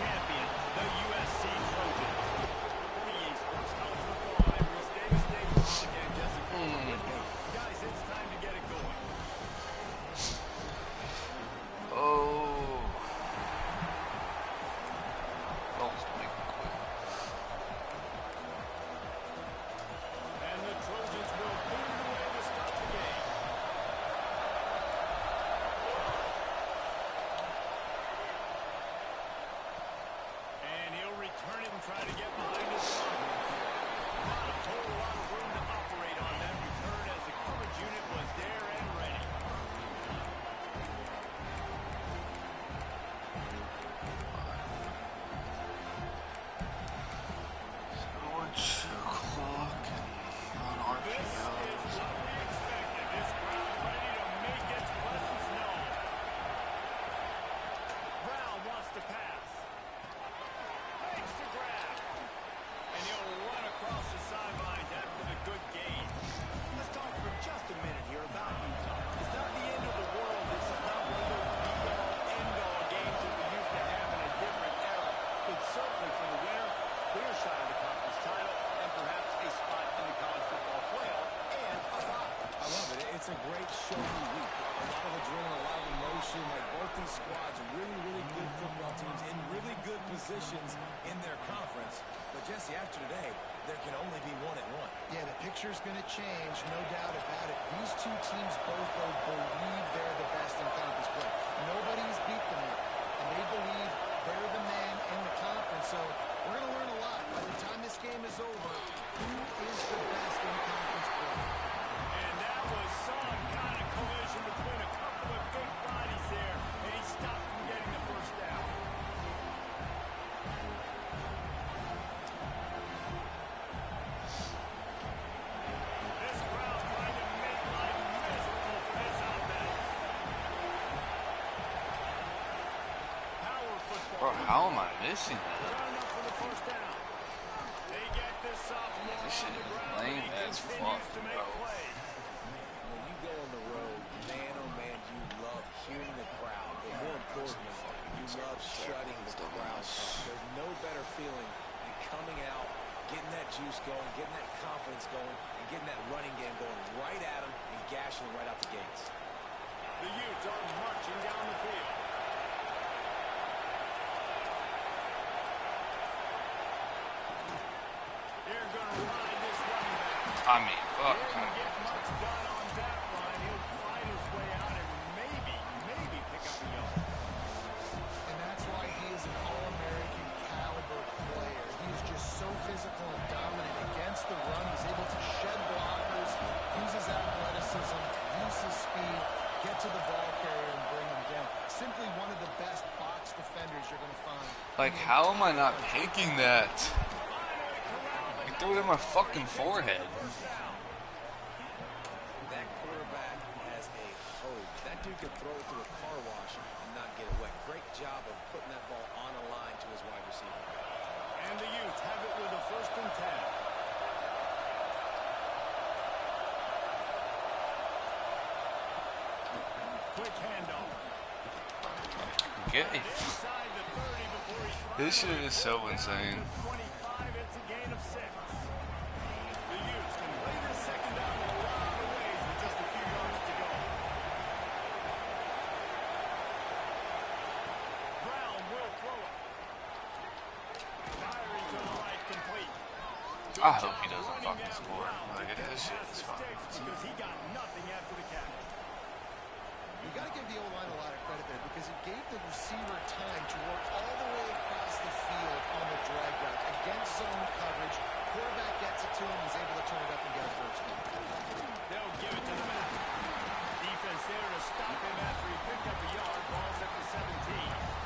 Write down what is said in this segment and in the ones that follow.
champion, the USC Trojans. For the Esports College Football, I'm Rhys Davis. David Paul again, Jesse Palmer with me. Guys, it's time to get it going. And the Trojans will boot it away to start the game. And he'll return it and try to get behind his blockers. Not a whole lot of room to operate on that return as the coverage unit was there and ready. This is what we expected. This crowd ready to make its presence known. Brown wants to pass. Makes the grab. And he'll run across the sidelines after the good gain. Let's talk for just a minute here about Utah. It's not the end of the world. This is not one of those be-all, end-all games that we used to have in a different era. But certainly for the winner, clear shot at the conference title and perhaps a spot in the college football playoff and a bye. I love it. It's a great show-me week. A lot of adrenaline, a lot of emotion. Like both these squads, really good football teams in really good positions in their conference. But Jesse, after today, there can only be one and one. Yeah, the picture's going to change, no doubt about it. These two teams both believe they're the best in conference play. Nobody's beat them yet, and they believe they're the man in the conference. So we're going to learn a lot. By the time this game is over, who is the best in conference play? And that was some kind of collision between a couple of big bodies there, and he stopped from getting the first down. This crowd trying to make life miserable for this offense. Power football. Bro, how am I missing that? Round up for the first down. They get this sophomore This shit on the is ground, lame and he as continues fuck, to make bro. plays. When you go on the road, man, oh man, you love hearing the crowd. But more importantly, you love shutting the crowd up. There's no better feeling than coming out, getting that juice going, getting that confidence going, and getting that running game going right at them and gashing them right out the gates. The Utes are marching down the field. They're going to ride this running back. I mean, fuck. Didn't get much done on that run. He'll fight his way out and maybe pick up a yard. And that's why he is an All-American caliber player. He is just so physical and dominant against the run. He's able to shed blockers, use his athleticism, use his speed, get to the ball carrier and bring him down. Simply one of the best box defenders you're going to find. Like, how am I not picking that? I threw it in my fucking forehead. That quarterback has a hope. That dude could throw it through a car wash and not get it wet. Great job of putting that ball on a line to his wide receiver. And the Utes have it with a 1st and 10. Quick handoff. Get it. Inside the 30 before he's This shit is so insane. 25, it's a gain of 6. The Utes can play this second down a lot of ways with just a few yards to go. Brown will throw it. Firing to the right, complete. I hope he doesn't fucking score. Like, this shit is fucking Because he got nothing after the catch. You got to give the O-line a lot of credit there because it gave the receiver time to work all the way across the field on the drag route against zone coverage. Quarterback gets it to him. He's able to turn it up and get a first down. They'll give it to the man. Defense there to stop him after he picked up a yard. Ball's at the 17.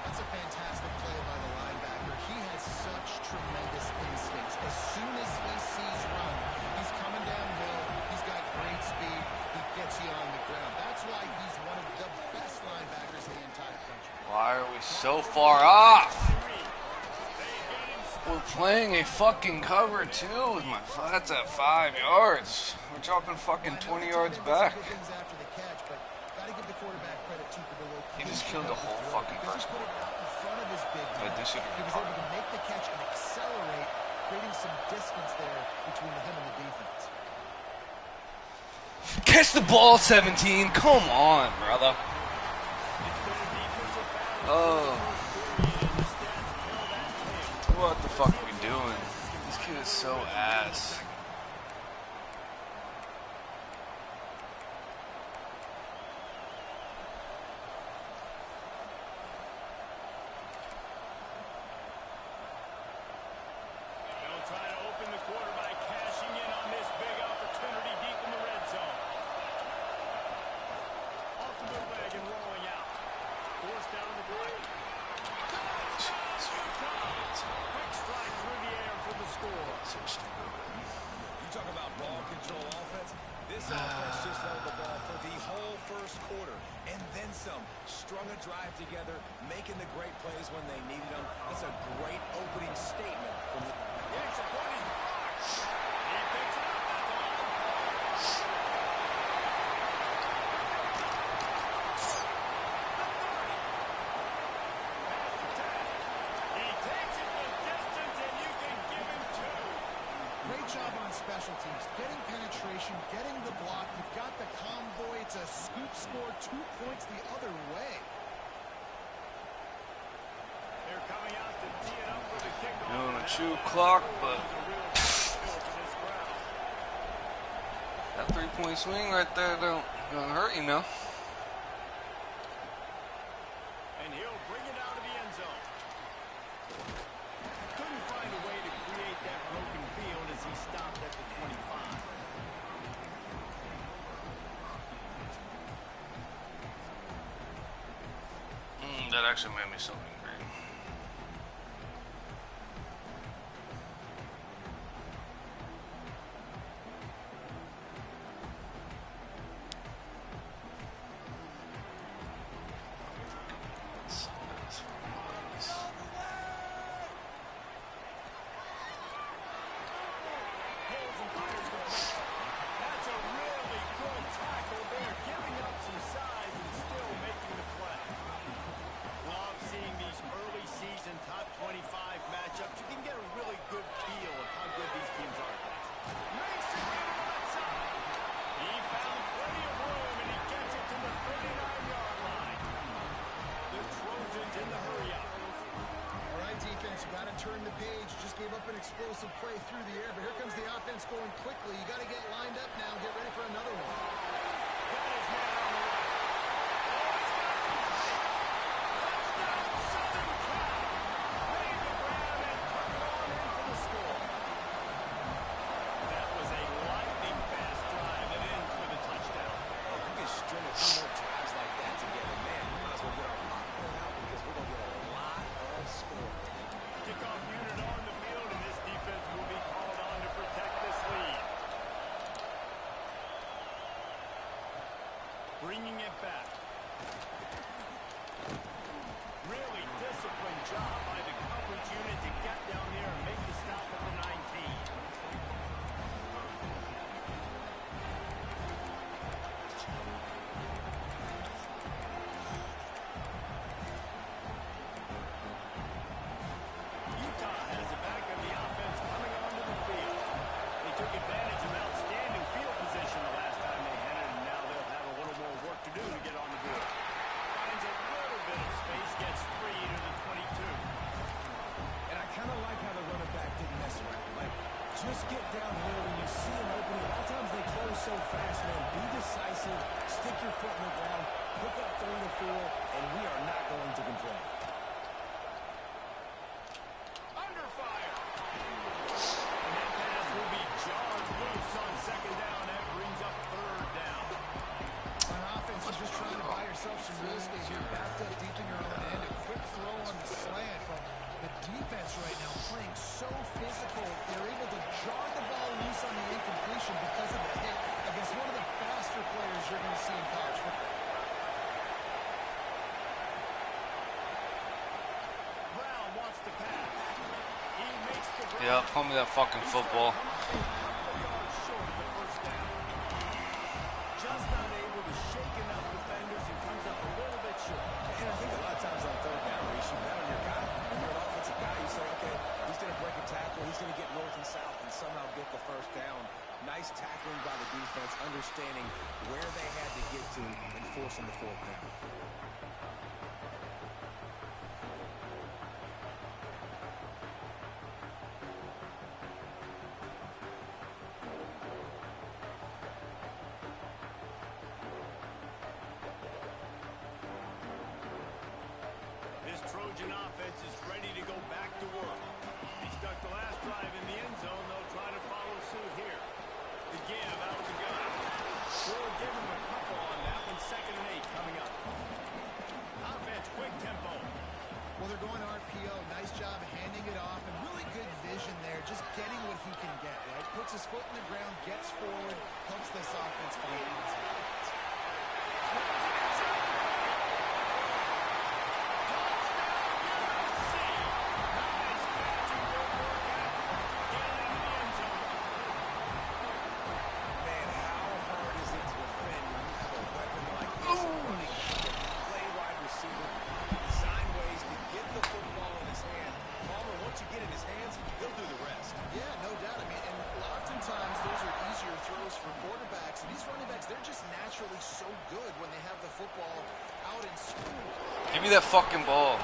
That's a fantastic play by the linebacker. He has such tremendous instincts. As soon as he sees run, he's coming downhill. He's got great speed. He gets you on the ground. That's why he's one of the best linebackers in the entire country. Why are we so far off? We're playing a fucking cover too with my flats at 5 yards. We're dropping fucking 20 yards back. He just killed the whole fucking first quarter. In front of his should He was able to make the catch and accelerate, creating some distance there between him and the defense. Catch the ball, 17. Come on, brother. Oh. What the fuck are we doing? This kid is so ass. Together, making the great plays when they needed them. That's a great opening statement from the extra point is blocked. He picks it up, that's all. He takes it the distance, and you can give him 2. Great job on special teams, getting penetration, getting the block. You've got the convoy. It's a scoop score, 2 points the other way. You don't want to chew clock, but that 3-point swing right there don't gonna hurt you now. And he'll bring it out of the end zone. Couldn't find a way to create that broken field as he stopped at the 25. That actually made me so angry. Turn the page, just gave up an explosive play through the air, but here comes the offense going quickly. You got to get lined up now, get ready for another one. Got his man on the right. Touchdown, Southern Cal. Made the grab and took it on in for the score. That was a lightning fast drive that ends with a touchdown. Hey, you can string a few more drives like that together, man. We might as well get our popcorn out because we're going to get a lot of scoring. Kickoff unit on the field, and this defense will be called on to protect this lead. Bringing it back. Really disciplined job by the coverage unit to get down there and make the stop at the 19. Just get down here when you see an opening. A lot of times they close so fast, man. Be decisive, stick your foot in the ground, pick up 3 to 4, and we are not going to complain. Under fire. And that pass will be jarred loose on second down. That brings up third down. On offense, you're just trying to buy yourself some real estate here. Backed up deep in your own end. A quick throw on the slant from the defense right now, playing so physical. They're able to jar the ball loose on the incompletion because of the hit against one of the faster players you're going to see in college football. Brown wants to pass. He makes the grab. Yeah, pull me that fucking football. Just not able to shake enough defenders and comes up a little bit short. And I think a lot of times on third down, you should bet on your guy. When you're an offensive forcing the fourth down. This Trojan offense is ready to go back to work. He stuck the last drive in the end zone. They'll try to follow suit here. The give out of the gun. We'll give him a couple on that one. 2nd and 8 coming up. Offense, quick tempo. Well, they're going RPO. Nice job handing it off, and really good vision there, just getting what he can get, right? Puts his foot in the ground, gets forward, helps this offense find outside. Give me that fucking ball.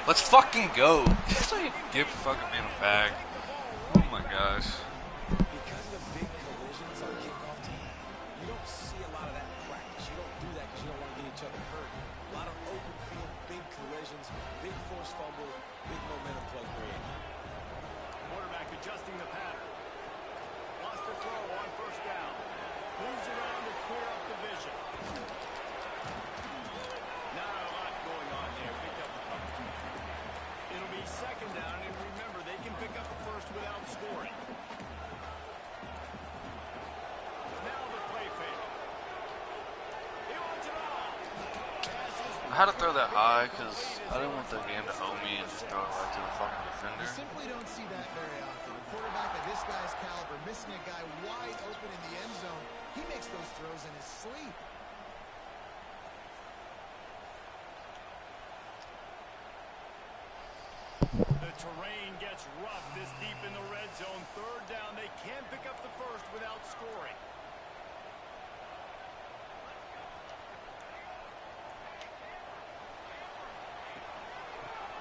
Let's fucking go. That's what you get for fucking being a bag. Oh my gosh. Because of the big collisions on kickoff team, you don't see a lot of that in practice. You don't do that because you don't want to get each other hurt. A lot of open field, big collisions, big forced fumble, big momentum play created. Quarterback adjusting the pattern. Wants to throw on 1st down. Moves around to clear up the vision. Not a lot going on there. Pick up the couple. It'll be 2nd down, and remember, they can pick up the first without scoring. Now the play fake. He wants it all. I had to throw that high because I didn't want the game to owe me and just throw it right to the fucking You defender. simply don't see that very often. A quarterback of this guy's caliber missing a guy wide open in the end zone. He makes those throws in his sleep. The terrain gets rough this deep in the red zone. 3rd down. They can't pick up the first without scoring.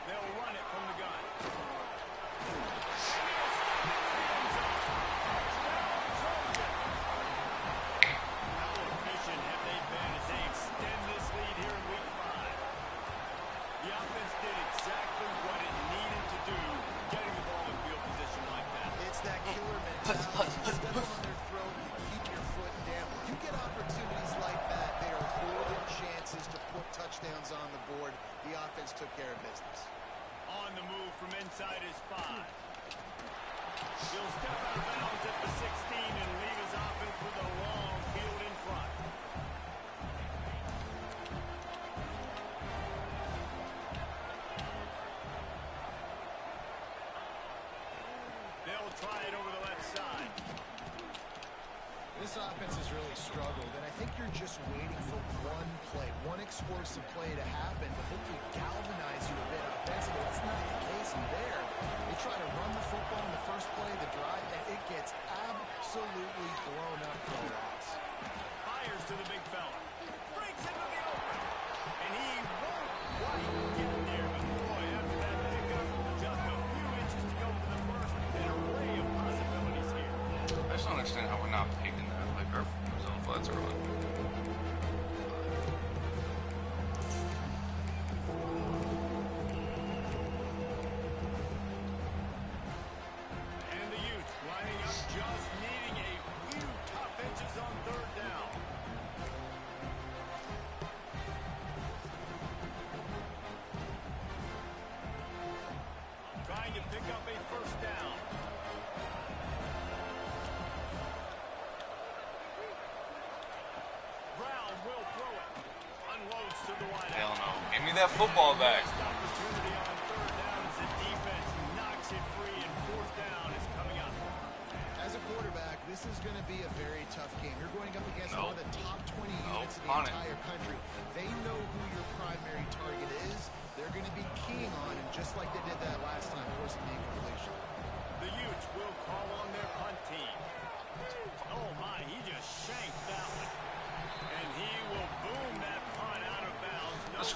They'll run it from the gun. How efficient have they been as they extend this lead here in week 5? The offense did exactly what it needed to do, getting the ball in field position like that. It's that killer mentality. Step on their throat, keep your foot down. You get opportunities like that, they are golden chances to put touchdowns on the board. The offense took care of business. On the move from inside his 5. He'll step out of bounds at the 16 and leave his offense with a long field in front. They'll try it over the left side. This offense has really struggled, and I think you're just waiting for one play, one explosive play to happen to hopefully galvanize you a bit offensively. That's not the case there. They try to run the football in the first play of the drive, and it gets absolutely blown up for the loss. Fires to the big fella. Breaks it to get open. And he won't quite get there, but boy, after that pickup, just a few inches to go for the first. An array of possibilities here. I just don't understand how we're not picking that. Like our zone flats are on. And the Utes lining up, just needing a few tough inches on 3rd down. Trying to pick up a 1st down. Brown will throw it. Unloads to the wide Hell out. no. Give me that football back. Missed opportunity on 3rd down as the defense knocks it free, and 4th down is coming up. As a quarterback, this is going to be a very tough game. You're going up against one of the top 20 units in the entire country. They know who your primary target is. They're going to be keying on him, just like they did that last time, forcing the incompletion. The Utes will call on their punt team. Oh my, he just shanked that one. And he will boom that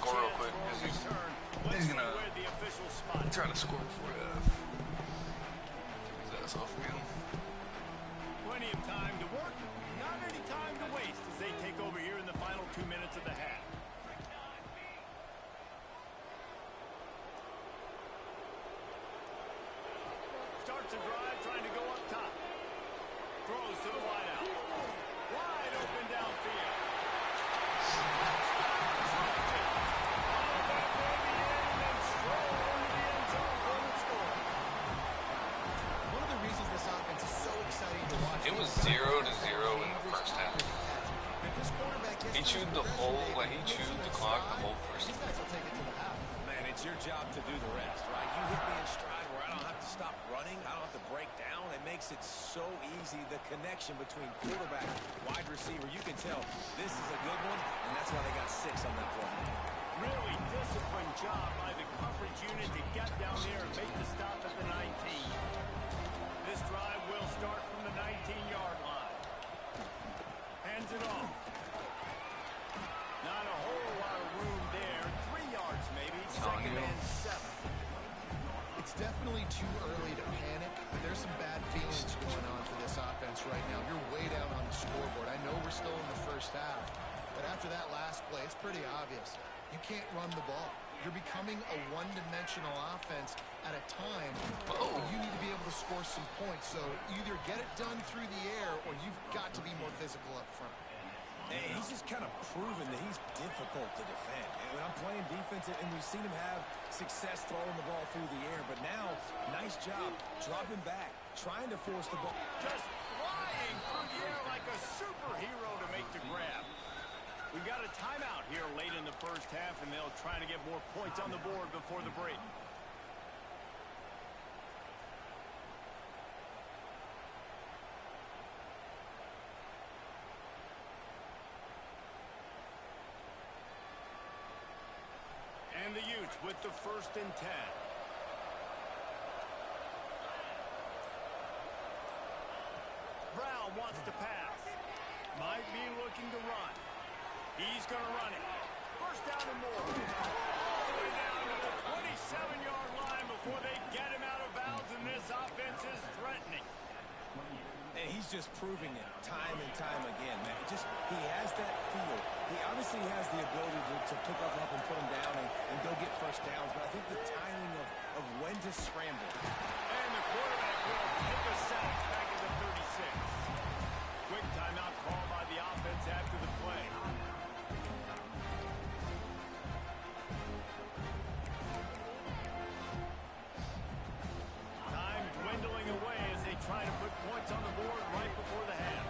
score real quick because he's gonna try to score before half. Take his ass off again. Plenty of time to work, not any time to waste as they take over here in the final 2 minutes of the half. Starts a drive trying to go up top. Throws to the wideout. Wide open downfield. One of the reasons this offense is so exciting to watch. It was 0-0 in the first half. He chewed the whole, like he chewed the clock the whole first half. These guys will take it to the half. Man, it's your job to do the rest, right? You hit me in stride where I don't have to stop running. I don't have to break down. It makes it so easy. The connection between quarterback, wide receiver, you can tell this is a good one, and that's why they got 6 on that play. Really disciplined job by the coverage unit to get down there and make the stop at the 19. This drive will start from the 19-yard line. Hands it off. Not a whole lot of room there. 3 yards maybe. Second and 7. It's definitely too early to panic, but there's some bad feelings going on for this offense right now. You're way down on the scoreboard. I know we're still in the first half, but after that last play, it's pretty obvious. You can't run the ball. You're becoming a one-dimensional offense at a time. You need to be able to score some points, so either get it done through the air or you've got to be more physical up front. And he's just kind of proven that he's difficult to defend. And I'm playing defense, and we've seen him have success throwing the ball through the air. But now, nice job dropping back, trying to force the ball. Just flying through the air like a superhero to make the grab. We've got a timeout here late in the first half, and they'll try to get more points on the board before the break. And the Utes with the 1st and 10. Brown wants to pass. Might be looking to run. He's going to run it. First down and more. All the way down to the 27-yard line before they get him out of bounds, and this offense is threatening. And he's just proving it time and time again, man. He has that feel. He obviously has the ability to pick up and put him down and go get first downs, but I think the timing of when to scramble. And the quarterback will take a sack back at the 36. Quick timeout call by the offense after the play. Time dwindling away as they try to put points on the board right before the half.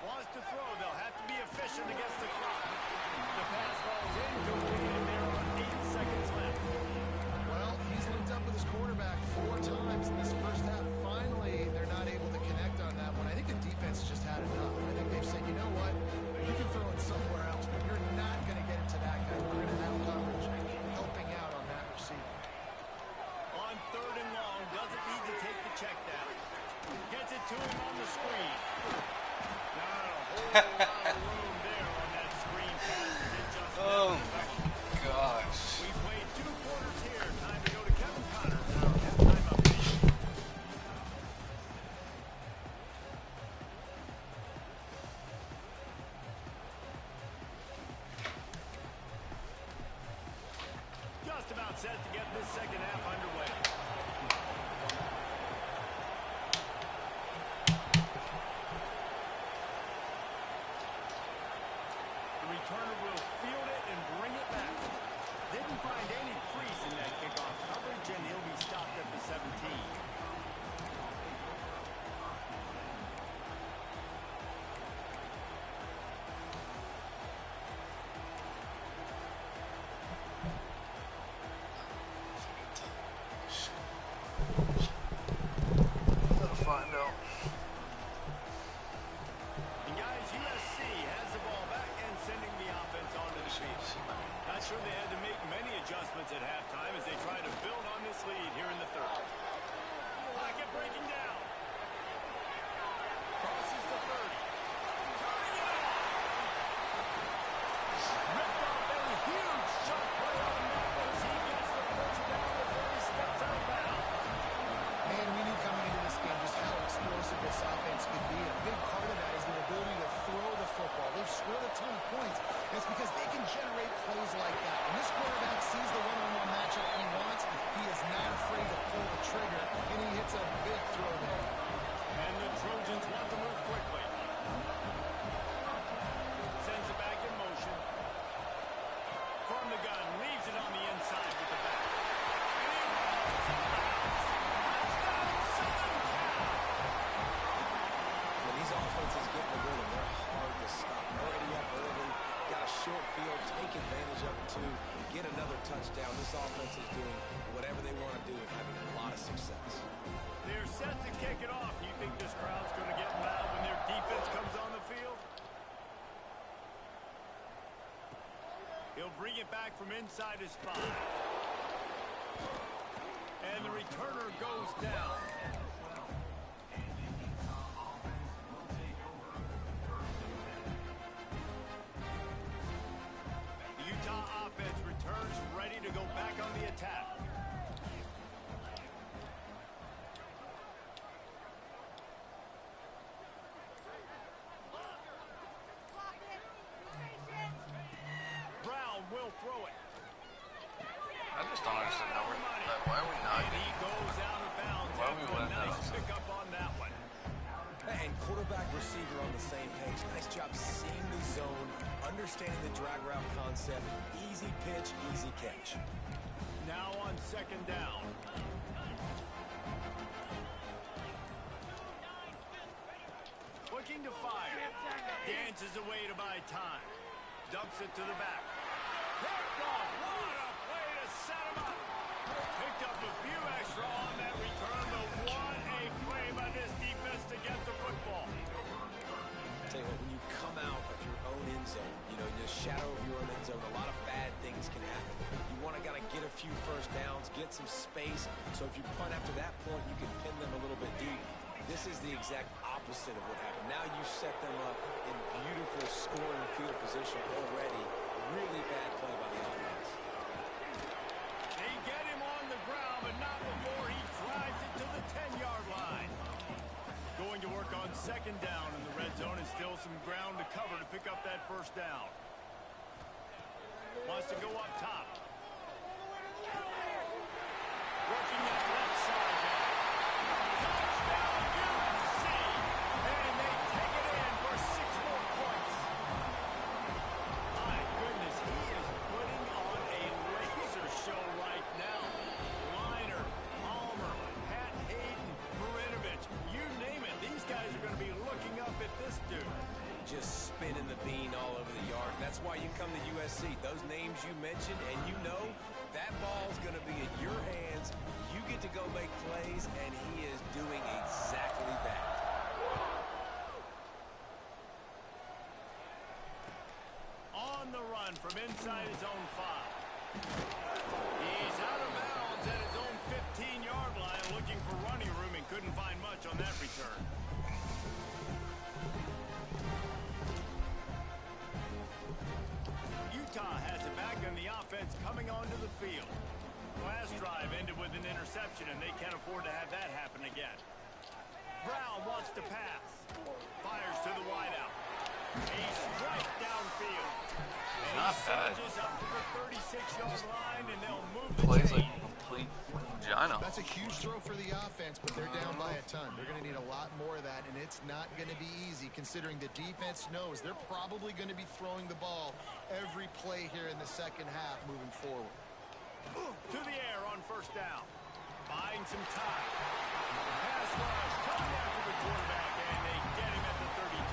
Wants to throw. They'll have to be efficient against the clock. The pass falls incomplete, and there are 8 seconds left. Well, he's linked up with his quarterback 4 times in this first half. Finally, they're not able to connect on that one. I think the defense just had enough. I think they've said, you know what, you can throw it somewhere else, but you're not going to get it to that guy. We're going to have coverage helping out on that receiver. On 3rd and long, doesn't need to take the check down. Gets it to him on the screen. Not a whole lot of room there on that screen pass. It just Oh my gosh. We played 2 quarters here. Time to go to Kevin Connors in our halftime update. Just about set to get this second half underway. The returner will field it and bring it back. Didn't find any crease in that kickoff coverage, and he'll be stopped at the 17. Gotta find out. And guys, USC has the ball back and sending the offense onto the field. Not sure they had to make many adjustments at halftime as they try to build on this lead here in the 3rd. Pocket breaking down. Crosses the 30. ton of points. And it's because they can generate plays like that. When this quarterback sees the one-on-one matchup he wants, he is not afraid to pull the trigger, and he hits a big throw there. And the Trojans want to move quickly. Sends it back in motion. From the gun, leaves it on the inside with the back. And he runs out of bounds. Touchdown, Southern Cal. When these offenses get in the rhythm, they're hard to stop. Already up early, got a short field, take advantage of it too, get another touchdown. This offense is doing whatever they want to do and having a lot of success. They're set to kick it off. You think this crowd's going to get loud when their defense comes on the field? He'll bring it back from inside his 5. And the returner goes down. The Utah offense returns ready to go back on the attack. Brown will throw it. I just don't understand how we're why are we not And he goes out of bounds. Why are we After a letting that nice outside? pickup on that one. And quarterback receiver on the same page. Nice job seeing the zone, understanding the drag route concept. Easy pitch, easy catch. Now on second down. Looking to fire. Dances away to buy time. Dumps it to the back. Picked off. What a play to set him up. Picked up a few extra on that return, but what a play by this defense to get the football. Tell you what, when you come out of your own end zone, you know, in the shadow of your own end zone, a lot of bad things can happen. You want to get a few first downs, get some space, so if you punt after that point, you can pin them a little bit deep. This is the exact opposite of what happened. Now you set them up in beautiful scoring field position already. Really bad play by the offense. They get him on the ground, but not before he drives it to the 10-yard line. Going to work on second down in the red zone, and still some ground to cover to pick up that first down. Wants to go up top. Working that left side now. Touchdown, USC! And they take it in for 6 more points. My goodness, he is putting on a laser show right now. Liner, Palmer, Pat Hayden, Marinovich, you name it. These guys are going to be looking up at this dude. Just spinning the bean all over the yard. That's why you come to USC. Those names you mentioned, and you know that ball's going to be in your hands. You get to go make plays, and he is doing exactly that. On the run from inside his own 5. He's out of bounds at his own 15-yard line, looking for running room and couldn't find much on that return. Utah has it back and the offense coming onto the field. Last drive ended with an interception, and they can't afford to have that happen again. Brown wants to pass. Fires to the wideout. A strike downfield. And Not he bad. surges up to the 36-yard line, and they'll move the Plays chain. like a complete vagina. That's a huge throw for the offense, but they're down by a ton. They're going to need a lot more of that, and it's not going to be easy considering the defense knows they're probably going to be throwing the ball every play here in the second half moving forward. To the air on first down. Buying some time. Pass rush. Coming after the quarterback, and they get him at the 32.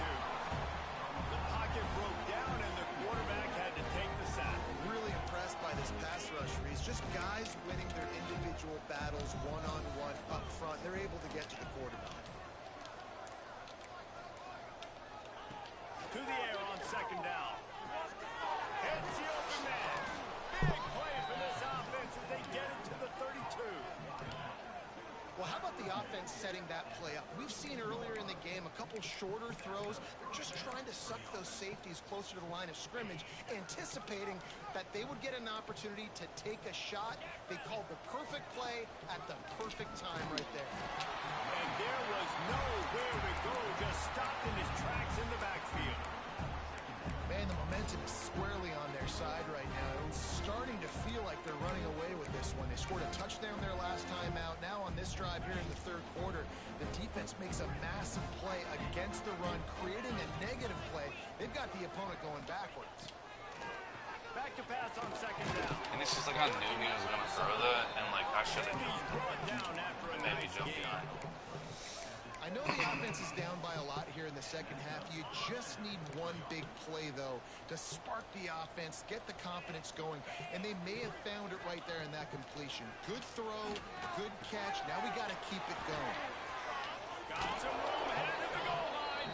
The pocket broke down, and the quarterback had to take the sack. Really impressed by this pass rush, Reese. Just guys winning their individual battles one-on-one up front. They're able to get to the quarterback. To the air on second down. Hits the open man. Big play for this offense as they get it to the 32. Well, how about the offense setting that play up? We've seen earlier in the game a couple shorter throws. They're just trying to suck those safeties closer to the line of scrimmage, anticipating that they would get an opportunity to take a shot. They called the perfect play at the perfect time right there. And there was nowhere to go, just stopped in his tracks in the backfield. Man, the momentum is squarely on their side right now. It's starting to feel like they're running away with this one. They scored a touchdown their last time out. Now on this drive here in the third quarter, the defense makes a massive play against the run, creating a negative play. They've got the opponent going backwards. Back to pass on second down. And it's just like I knew he was gonna throw that, and like I should have He's brought down after a maybe nice jumped gain. behind. I know the offense is down by a lot here in the second half. You just need one big play, though, to spark the offense, get the confidence going, and they may have found it right there in that completion. Good throw, good catch. Now we got to keep it going. Got some room, headed to the goal line.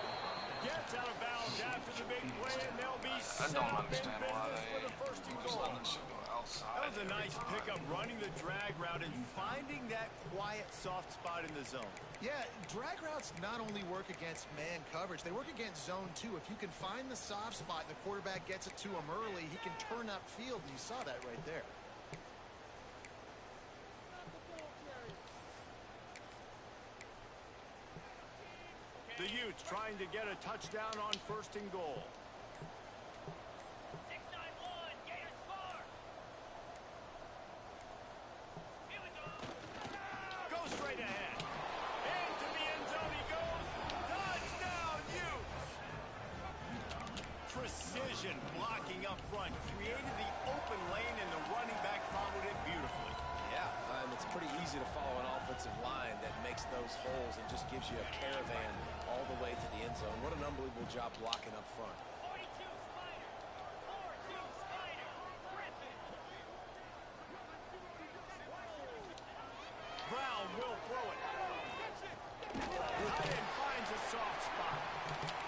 Gets out of bounds after the big play, and they'll be I set don't up in understand why business with a first and just goal. let that shit go outside. That was a nice pickup, running the drag route and finding that quiet, soft spot in the zone. Yeah, drag routes not only work against man coverage, they work against zone too. If you can find the soft spot and the quarterback gets it to him early, he can turn upfield, and you saw that right there. The Utes trying to get a touchdown on first and goal. 6-9-1, Gators score! Here we go! Go straight ahead. Into the end zone he goes. Touchdown, Utes! Precision blocking up front. Created the open lane, and the running back followed it beautifully. Yeah, it's pretty easy to follow an offensive line that makes those holes and just gives you a caravan all the way to the end zone. What an unbelievable job blocking up front. 42 Spider! 4-2 Spider! Griffin! Brown will throw it. Tight end finds a soft spot.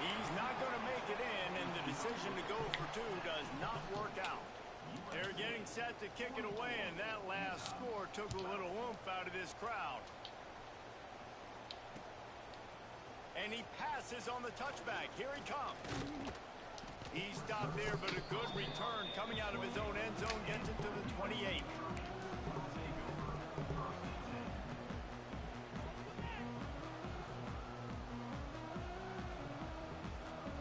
He's not going to make it in, and the decision to go for two does not work out. They're getting set to kick it away, and that last score took a little oomph out of this crowd. And he passes on the touchback. Here he comes. He stopped there, but a good return coming out of his own end zone gets it to the 28.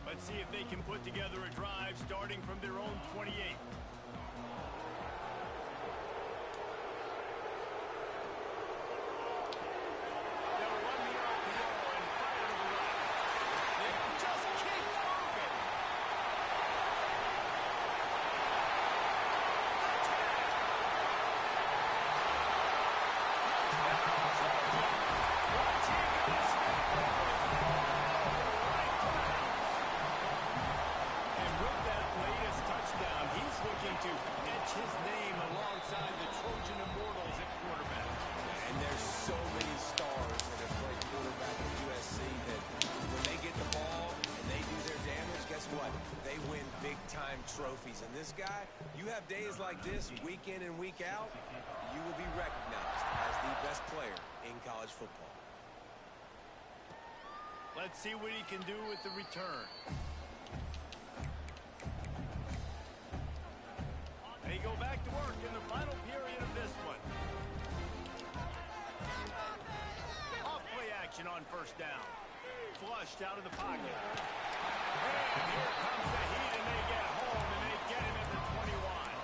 Let's see if they can put together a drive starting from their own 28. They'll run the RPO and fire to the right. It just keeps moving. What's he gonna step over his right ground? And with that latest touchdown, he's looking to etch his name alongside the Trojan Immortals at quarterback. And there's so many stars that have played quarterback at USC that when they get the ball and they do their damage, guess what? They win big-time trophies. And this guy, you have days like this, week in and week out, you will be recognized as the best player in college football. Let's see what he can do with the return. They go back to work in the final period of this one. Off play action on first down. Flushed out of the pocket. And here comes the heat, and they get home, and they get him at the 21.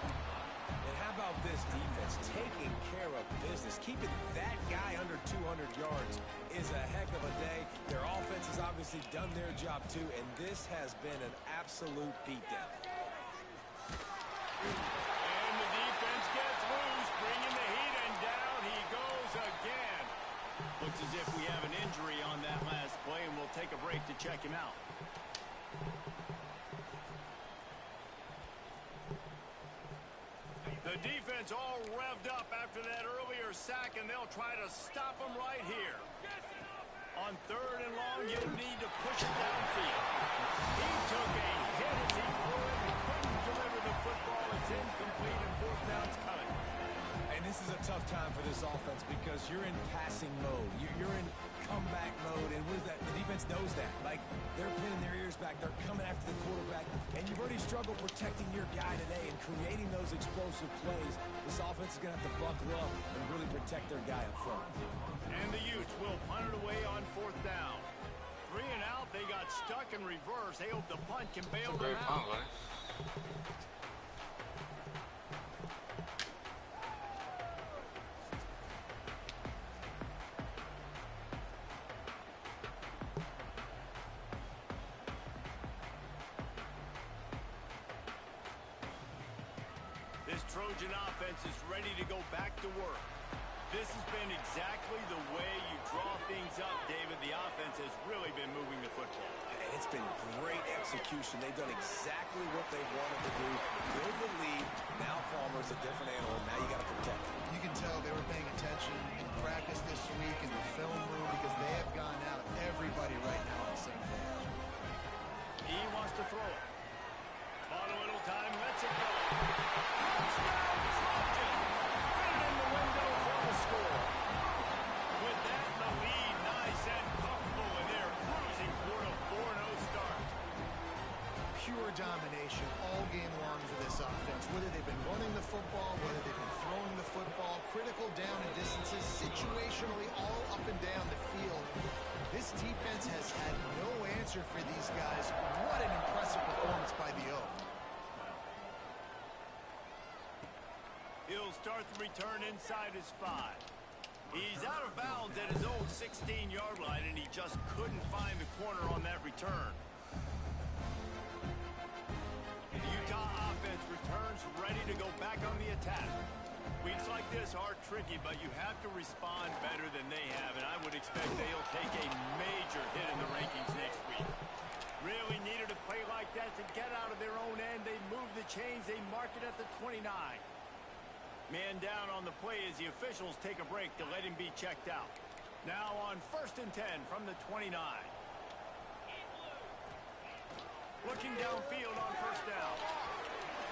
And how about this defense? Taking care of business. Keeping that guy under 200 yards is a heck of a day. Their offense has obviously done their job too, and this has been an absolute beatdown. And the defense gets loose, bringing the heat, and down he goes again. Looks as if we have an injury on that last play, and we'll take a break to check him out. The defense all revved up after that earlier sack, and they'll try to stop him right here. On third and long, you need to push it downfield. He took a hit as he threw it and couldn't deliver the football. It's incomplete, and fourth down's coming. And this is a tough time for this offense because you're in passing mode. You're in comeback mode, and what is that? The defense knows that. Like, they're pinning their ears back. They're coming after the quarterback, and you've already struggled protecting your guy today and creating those explosive plays. This offense is going to have to buckle up and really protect their guy up front. And the Utes will punt it away on fourth down. 3 and out, they got stuck in reverse. They hope the punt can bail them Great out. punt, buddy. Trojan offense is ready to go back to work. This has been exactly the way you draw things up, David. The offense has really been moving the football. It's been great execution. They've done exactly what they wanted to do. Build the lead. Now Palmer's a different animal. Now you got to protect him. You can tell they were paying attention in practice this week in the film room because they have gone out everybody right now on the same page. He wants to throw it. On a little time, lets it go. Touchdown, Trojans! Fit it in the window for the score. With that, the lead nice and comfortable, and they're cruising toward a 4-0 start. Pure domination all game long for this offense. Whether they've been running the football, whether they've been throwing the football, critical down and distances, situationally all up and down the field. This defense has had no answer for these guys. What an impressive performance by the O. He'll start the return inside his 5. He's out of bounds at his own 16-yard line, and he just couldn't find the corner on that return. The Utah offense returns ready to go back on the attack. Weeks like this are tricky, but you have to respond better than they have, and I would expect they'll take a major hit in the rankings next week. Really needed a play like that to get out of their own end. They move the chains. They mark it at the 29. Man down on the play as the officials take a break to let him be checked out. Now on 1st and 10 from the 29. Looking downfield on 1st down.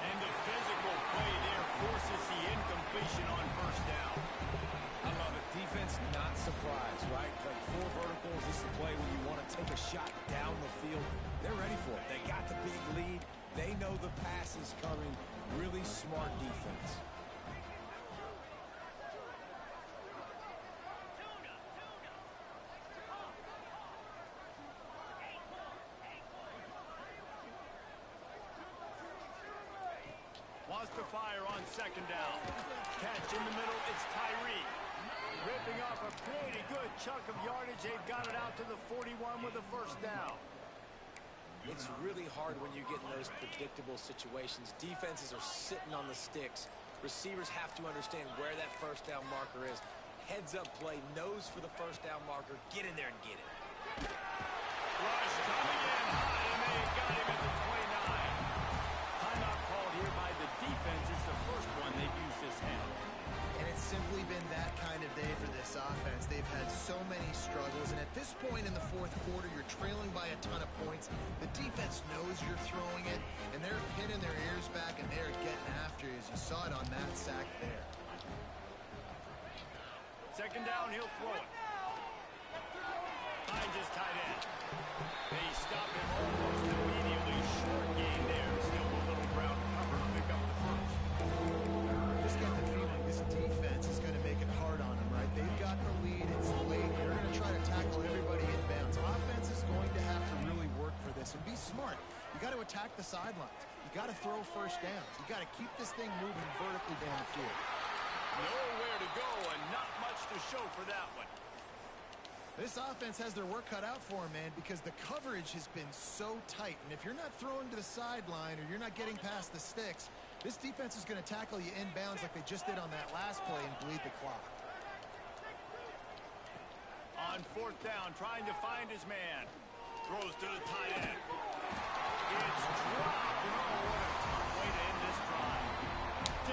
And the physical play there forces the incompletion on 1st down. I love it. Defense not surprised, right? Like 4 verticals. This is the play when you want to take a shot down the field. They're ready for it. They got the big lead. They know the pass is coming. Really smart defense. Wants to fire on 2nd down. Catch in the middle, it's Tyree. Ripping off a pretty good chunk of yardage. They've got it out to the 41 with a 1st down. It's really hard when you get in those predictable situations. Defenses are sitting on the sticks. Receivers have to understand where that 1st down marker is. Heads up play, nose for the 1st down marker. Get in there and get it. Rush coming in high, and they've got him at the 29. Timeout called here by the defense. It's the first one they've used this hand. And it's simply been that kind of day for this offense. They've had so many struggles, and at this point in the 4th quarter, you're trailing by a ton of points. The defense knows you're throwing it, and they're pinning their ears back, and they're getting after you, as you saw it on that sack there. 2nd down, he'll throw it. Finds his tight end. They stop him almost immediately. Short gain there. Still a little ground cover to pick up the 1st. Just get the feeling this defense is going to make it hard on them, right? They've got the lead. It's late. They're going to try to tackle everybody inbounds. Offense is going to have to really work for this and be smart. You got to attack the sidelines. You got to throw 1st down. You got to keep this thing moving vertically down the field. Nowhere to go and not much to show for that one. This offense has their work cut out for them, man, because the coverage has been so tight. And if you're not throwing to the sideline or you're not getting past the sticks, this defense is going to tackle you inbounds like they just did on that last play and bleed the clock. On 4th down, trying to find his man. Throws to the tight end. It's dropped. Oh, what a tough way to end this drive.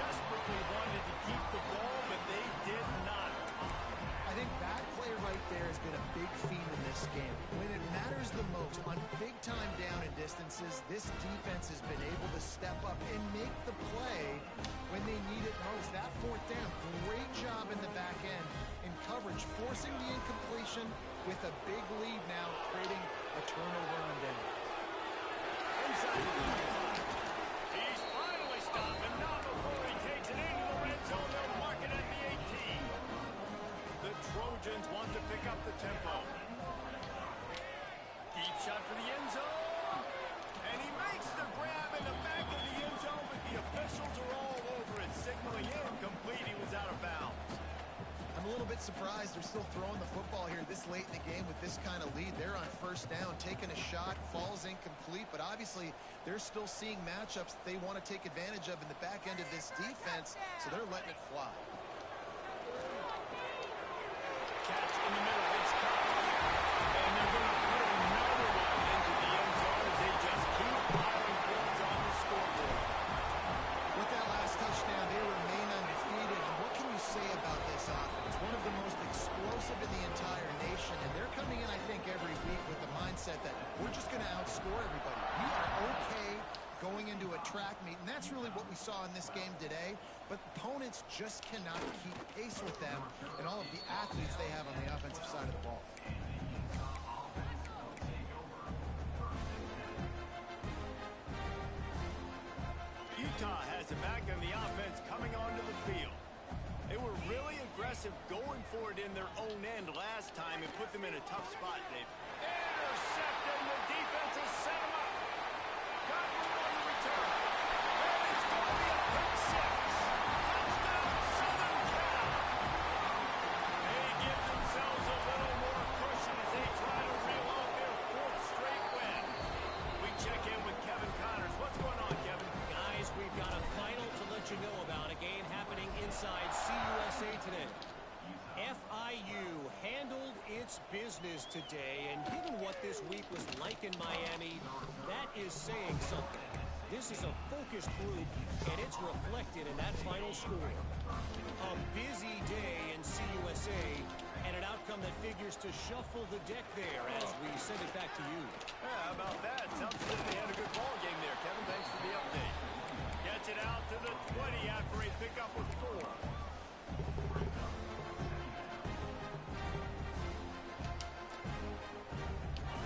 Desperately wanted to keep the ball, but they did not. I think that play right there has been a big theme in this game. When it matters the most, on big-time down and distances, this defense has been able to step up and make the play when they need it most. That 4th down, great job in the back end in coverage, forcing the incompletion with a big lead now, creating a turnover on down. Inside the 25. He's finally stopped, and not before he takes it into the red zone. They'll mark it at the 18. The Trojans want to pick up the tempo. Deep shot for the end zone. And he makes the grab in the back of the end zone, but the officials are all over it, signaling incomplete. He was out of bounds. I'm a little bit bit surprised they're still throwing the football here this late in the game with this kind of lead. They're on first down, taking a shot, falls incomplete, but obviously they're still seeing matchups that they want to take advantage of in the back end of this defense, so they're letting it fly. Catch in the middle. It's caught. And they're going to put another one into the end zone as they just keep piling points on the scoreboard. With that last touchdown, they remain undefeated. And what can you say about this offense? One of the most explosive in the entire nation. And they're coming in, I think, every week with the mindset that we're just going to outscore everybody. We are okay going into a track meet. And that's really what we saw in this game today. But opponents just cannot keep pace with them and all of the athletes they have on the offensive side of the ball. Utah has it back in the offense coming onto the field. They were really aggressive going for it in their own end last time and put them in a tough spot. They've intercepted. The defense has set them up. Got one on the return. And it's going to be a pick six. Touchdown, Southern Cal. They give themselves a little more cushion as they try to reel off their fourth straight win. We check in with Kevin Connors. What's going on, Kevin? Guys, we've got a final to let you know about, a game happening inside CUSA today. FIU handled its business today, and given what this week was like in Miami, that is saying something. This is a focused group, and it's reflected in that final score. A busy day in CUSA, and an outcome that figures to shuffle the deck there as we send it back to you. Yeah, how about that? Sounds as if they had a good ball game there, Kevin. Thanks for the update. Gets it out to the 20 after a pickup with 4.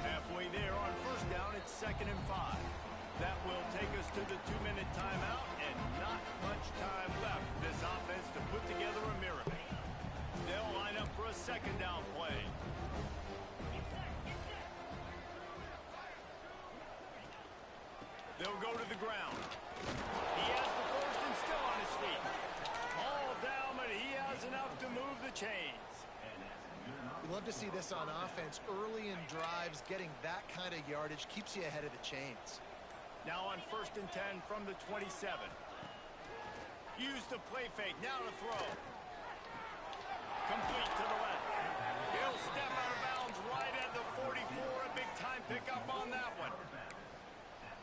Halfway there on first down, it's 2nd and 5. That will take us to the 2-minute timeout, and not much time left for this offense to put together a miracle. They'll line up for a 2nd down play. They'll go to the ground. He has the first and still on his feet. All down, but he has enough to move the chains. We love to see this on offense. Early in drives, getting that kind of yardage keeps you ahead of the chains. Now on 1st and 10 from the 27. Use the play fake. Now to throw. Complete to the left. He'll step out of bounds right at the 44. A big time pickup on that one.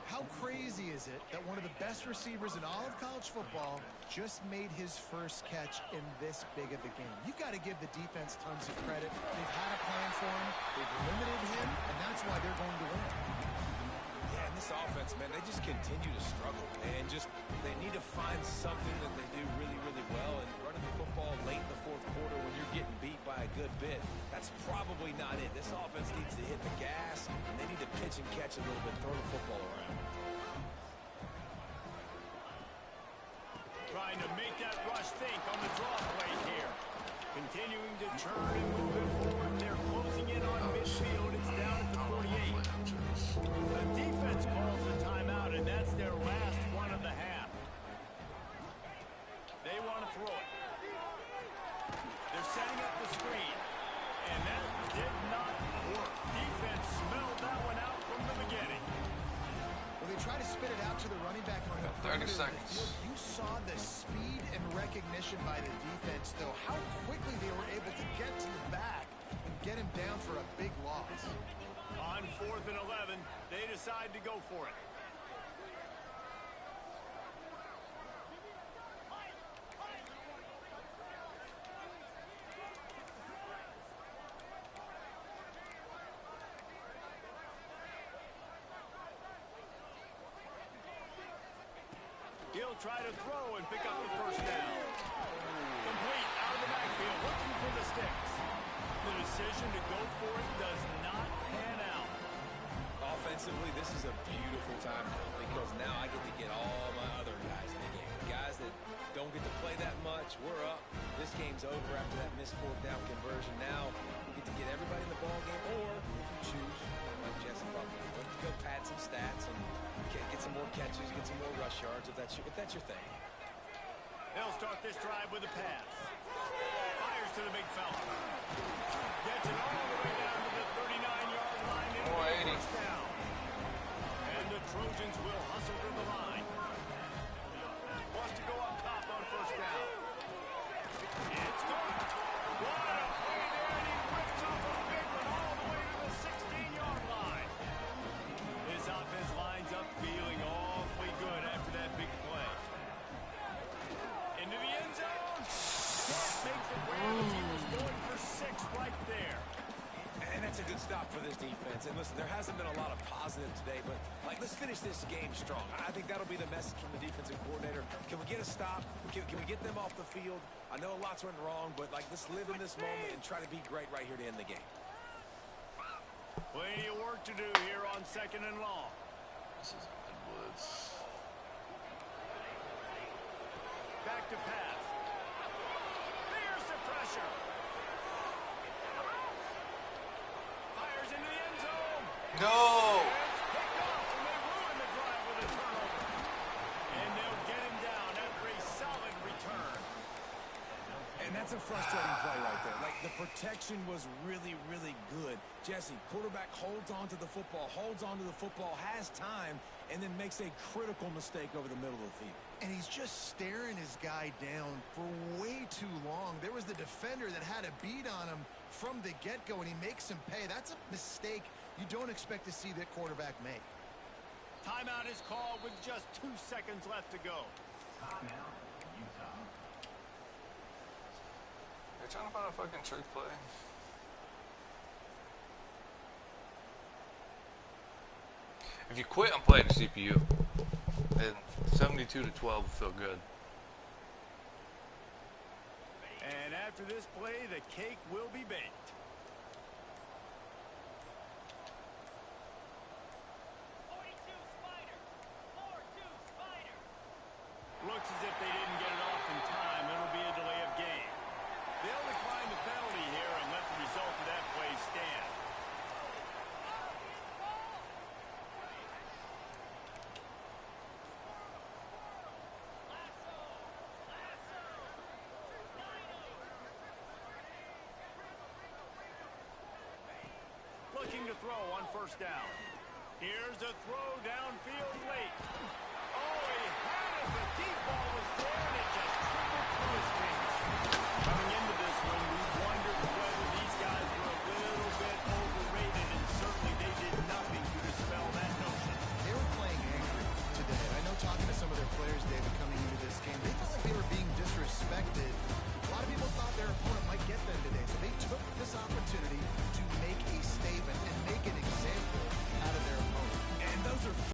How crazy is it that one of the best receivers in all of college football just made his first catch in this big of a game? You've got to give the defense tons of credit. They've had a plan for him. They've limited him, and that's why they're going to win. Yeah, and this offense, man, they just continue to struggle. And they need to find something that they do really, really well. And running the football late in the fourth quarter when you're getting beat by a good bit, that's probably not it. This offense needs to hit the gas, and they need to pitch and catch a little bit, throw the football around. Trying to make that rush think on the draw play here. Continuing to turn and move it forward. They're closing in on midfield. It's down at the 48. The defense calls the timeout, and that's their last one of the half. They want to throw it. They're setting up the screen, and that did not work. Defense smelled that one out from the beginning. Well, they try to spit it out to the running back on the 30 perimeter of the seconds. field. You saw the speed and recognition by the defense, though. How quickly they were able to get to the back and get him down for a big loss. On 4th and 11, they decide to go for it. He'll try to throw and pick up the first down. Complete out of the backfield, looking for the sticks. The decision to go for it does not pan out. Offensively, this is a beautiful time because now I get to get all my other guys in the game. Guys that don't get to play that much. We're up. This game's over after that missed 4th down conversion. Now we get to get everybody in the ball game, or if you choose, like Jesse probably would, go pad some stats and get some more catches, get some more rush yards if that's your thing. They'll start this drive with a pass. Fires to the big fella. Gets it all the way down to the 39-yard line. Into the 480. first down. And the Trojans will hustle to the line. Wants to go up top on first down. It's good. What a play there, and he whips off a big one all the way to the 16-yard line. This offense lines up feeling awfully good after that big play. Into the end zone. Can't make the grab as he was going for 6 right there. And that's a good stop for this defense. And listen, there hasn't been a lot of positive today, but let's finish this game strong. I think that'll be the message from the defensive coordinator. Can we get a stop? Can we get them off the field? I know a lot's went wrong, but let's live in this moment and try to be great right here to end the game. Plenty of work to do here on 2nd and long. This is good woods. Back to pass. There's the pressure. Fires into the end zone. No! It's picked off, and they ruin the drive with a turnover. And they'll get him down after a solid return. And that's a frustrating play right there. The protection was really, really good. Jesse, quarterback holds on to the football, has time, and then makes a critical mistake over the middle of the field. And he's just staring his guy down for way too long. There was the defender that had a beat on him from the get-go, and he makes him pay. That's a mistake you don't expect to see that quarterback make. Timeout is called with just 2 seconds left to go. They're trying to find a fucking trick play. If you quit on playing the CPU, then 72-12 will feel good. And after this play, the cake will be baked. Looks as if they didn't get it off in time. It'll be a delay of game. They'll decline the penalty here and let the result of that play stand. Looking to throw on first down. Here's a throw downfield late. Oh, he had it. The deep ball was there, and it just trickled through his fingers. Coming into this one, we